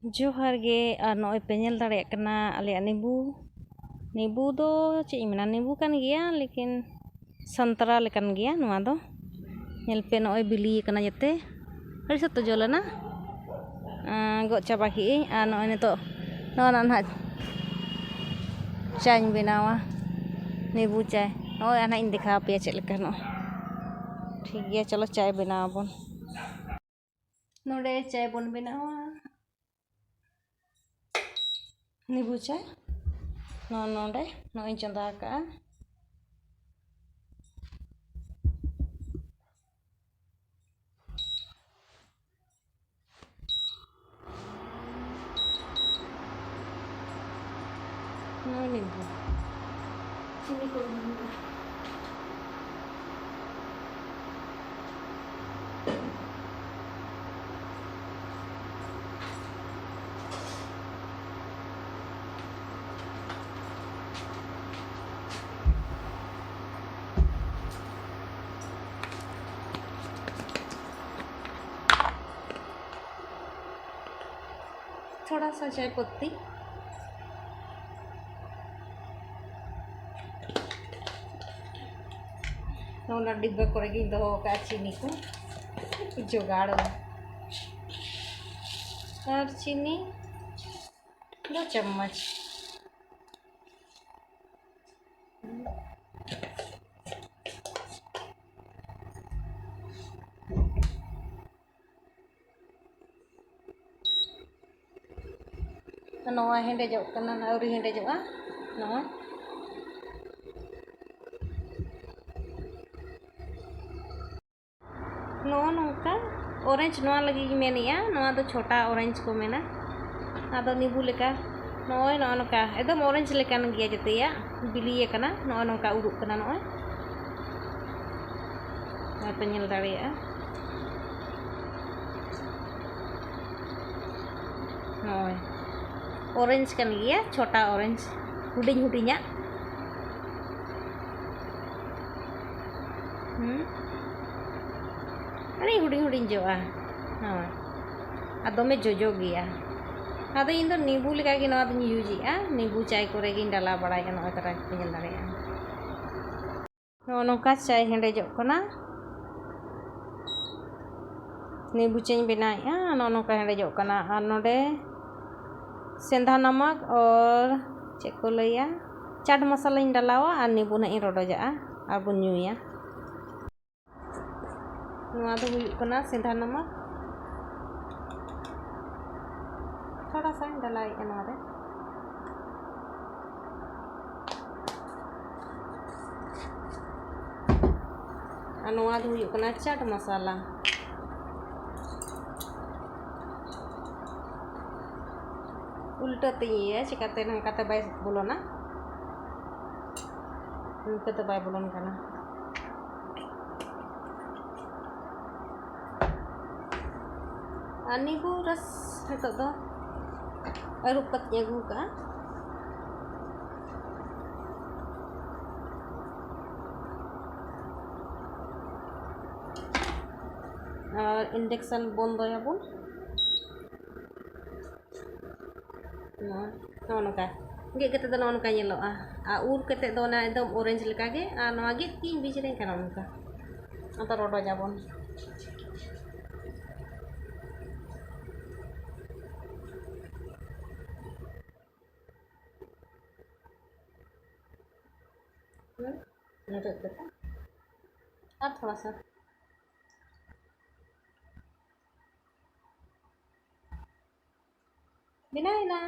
जोहार गे नॉय पे नेल दाड़े कना आले नींबू दो चे इमना नींबू कान गया लेकिन संतरा लेकन गया नवा दो नेल पे नॉय बिली कना जते अड़ी सत्तो जोलना गो चाबा की आ नॉय ने तो नवा ना चाय बनावा नींबू चाय नॉय आना इन दिखा पे चेक लेका नो ठीक गया चलो चाय बनावा बोन नोडे चाय बोन बनावा नींबू चाय नोडे नॉय चंदा का नींबू चीनी को थोड़ा सा चाय पत्ती नोना डिब्बा को गी दो का चीनी को जुगाड़ और चीनी 2 चम्मच नवा हेंडेजो कना आउरी हेंडेजोआ नवा नवा नोंका ऑरेंज नवा लगी मेनिया नवा दो छोटा ऑरेंज को मेना आदो नींबू लेका नोय नवा नोका एकदम ऑरेंज लेकान गया जतेया बिलिए कना नवा नोका उडुक कना नोय पे नेल दाड़िया नोय ऑरेंज kan गया छोटा ऑरेंज हुडिंग हुडिंगा अरे हुडिंग हुडिंग जोआ नोय आदो में जोजो गया आदो इन दो नींबू लेका गे नवा दो यूजिया नींबू चाय करे गे डाला बड़ाय नोय तरा पे नेल दाड़िया नो नोका चाय हेंडेजो कना नींबू चाय बनाया नो नोका हेंडेजो कना आ नोडे सेंधा नमक और चेक को लैया चाट मसाला इन डालावा और नींबू ना रोडोजा और बुन न्यूया नुआ दो हुई कना सेंधा नमक थोड़ा सा डालाई नुआ दे नुआ दो हुई कना चाट मसाला उल्टा ये चिकाते नंकाते बाय बोलोना उनके बाय बोलोन कना नींबू रस हेतो दो अरुप कत अगू का और इंडक्शन बंद याबुन नोका गे कते दो नोका नेलोआ आ उर कते दो ना एकदम ऑरेंज लेका गे आ नवा गे की बीच रे कना नोका आता रोडो जाबोन अब थोड़ा सा बिना है ना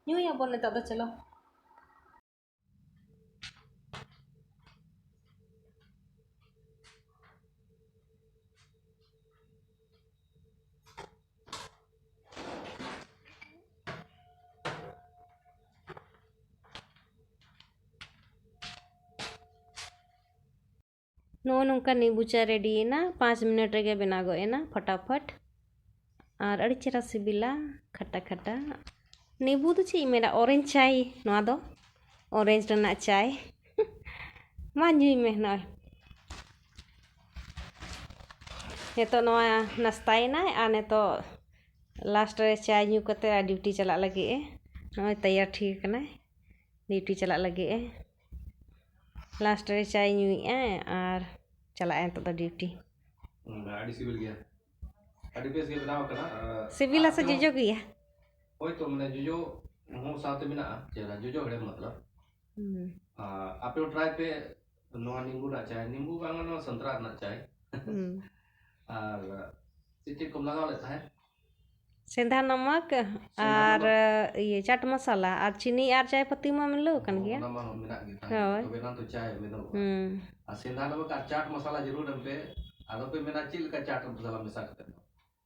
यूं या बोलने तो चलो नो नोका नींबू चाय रेडी ना 5 मिनट रे बना गए ना फटाफट और अड़ी चेहरा सिबिला खट्टा खट्टा नींबू तो ची मेरा ऑरेंज चाय नवा दो ऑरेंज रना चाय मा न्यूई में नॉय Neto noa nastai na ane to last रे चाय ᱧᱩ कते ड्यूटी चला लगे नॉय तैयार ठीक कना ड्यूटी चला लगे लास्ट रे चाय ᱧᱩᱭ और चला तो ड्यूटी आड़ी सिविल गया आड़ी बेस के बनाव कना सिविल से जुजो गया होय तो मने जुजो हो साथे मिना चेरा जुजो हड़े मतलब आपे ट्राई पे नोआ नींबू ना चाय नींबू बांगा नो संतरा ना चाय और चिट को लगा लेता है सेंधा नमक और ये चाट मसाला और चीनी और चाय पत्ती में मिलो कन गया नमक मिना गया तो बेना तो चाय मिनो आ सेंधा नमक और चाट मसाला जरूर हम पे आदो पे मेना चिल का चाट मसाला मिसा करते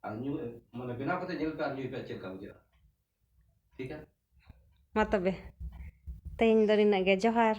आ न्यू माने बिना पते जेल का न्यू पे चिल का मुझे ठीक है मा तबे तेन दरिना गे जोहार।